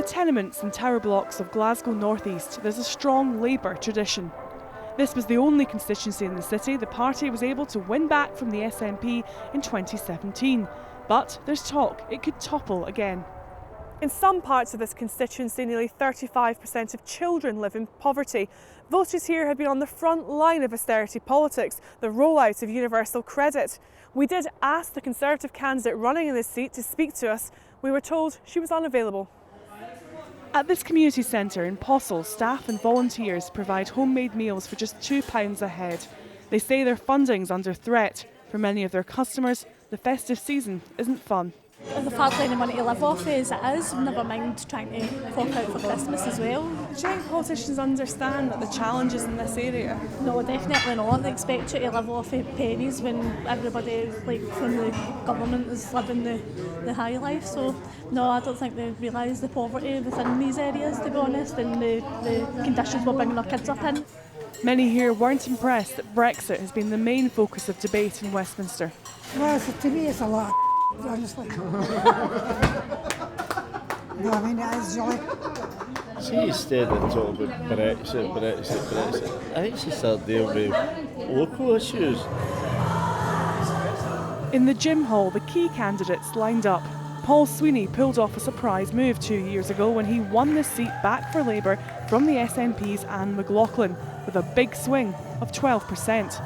the tenements and tower blocks of Glasgow North East, there's a strong Labour tradition. This was the only constituency in the city the party was able to win back from the SNP in 2017. But there's talk it could topple again. In some parts of this constituency, nearly 35% of children live in poverty. Voters here have been on the front line of austerity politics, the rollout of universal credit. We did ask the Conservative candidate running in this seat to speak to us. We were told she was unavailable. At this community centre in Possil, staff and volunteers provide homemade meals for just £2 a head. They say their funding's under threat. For many of their customers, the festive season isn't fun. There's hardly any money to live off as it is, never mind trying to fork out for Christmas as well. Do you think politicians understand that the challenges in this area? No, definitely not. They expect you to live off of pennies when everybody from the government is living the high life. So no, I don't think they realise the poverty within these areas, to be honest, and the conditions we're bringing our kids up in. Many here weren't impressed that Brexit has been the main focus of debate in Westminster. Well, to me it's a lot, honestly. No, I mean, it is really. See, instead of talking about Brexit, I think she started dealing with local issues. In the Gym Hall, the key candidates lined up. Paul Sweeney pulled off a surprise move 2 years ago when he won the seat back for Labour from the SNP's Anne McLaughlin with a big swing of 12%.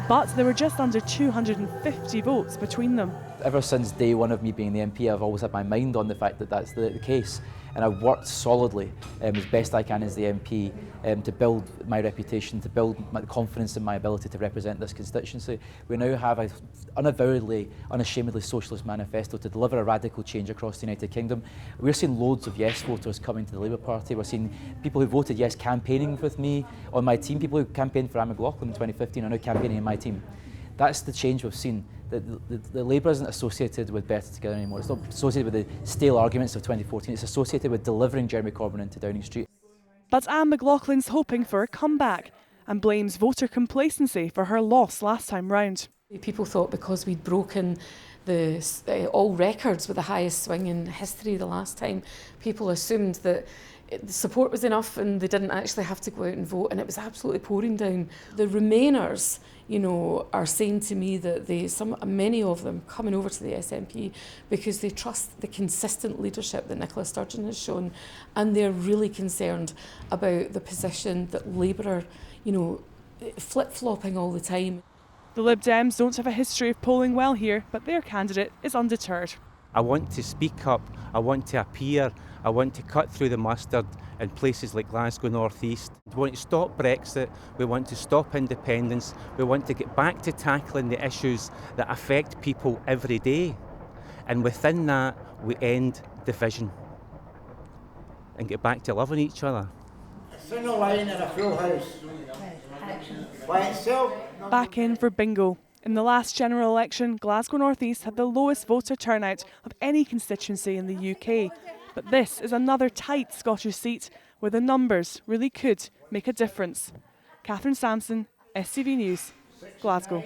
But there were just under 250 votes between them. Ever since day one of me being the MP, I've always had my mind on the fact that that's the case. And I've worked solidly, as best I can as the MP, to build my reputation, to build my confidence in my ability to represent this constituency. We now have an unavowedly, unashamedly socialist manifesto to deliver a radical change across the United Kingdom. We're seeing loads of yes voters coming to the Labour Party. We're seeing people who voted yes campaigning with me on my team. People who campaigned for Anne McLaughlin in 2015 are now campaigning in my team. That's the change we've seen. The Labour isn't associated with Better Together anymore. It's not associated with the stale arguments of 2014. It's associated with delivering Jeremy Corbyn into Downing Street. But Anne McLaughlin's hoping for a comeback and blames voter complacency for her loss last time round. People thought because we'd broken all records with the highest swing in history the last time, people assumed that the support was enough and they didn't actually have to go out and vote, and it was absolutely pouring down. The Remainers, are saying to me that many of them coming over to the SNP because they trust the consistent leadership that Nicola Sturgeon has shown, and they're really concerned about the position that Labour are, flip-flopping all the time. The Lib Dems don't have a history of polling well here, but their candidate is undeterred. I want to speak up, I want to appear, I want to cut through the mustard in places like Glasgow North East. We want to stop Brexit, we want to stop independence, we want to get back to tackling the issues that affect people every day. And within that, we end division and get back to loving each other. A single line in a full house. By itself. Back in for bingo. In the last general election, Glasgow North East had the lowest voter turnout of any constituency in the UK. But this is another tight Scottish seat where the numbers really could make a difference. Catherine Sampson, STV News, Glasgow.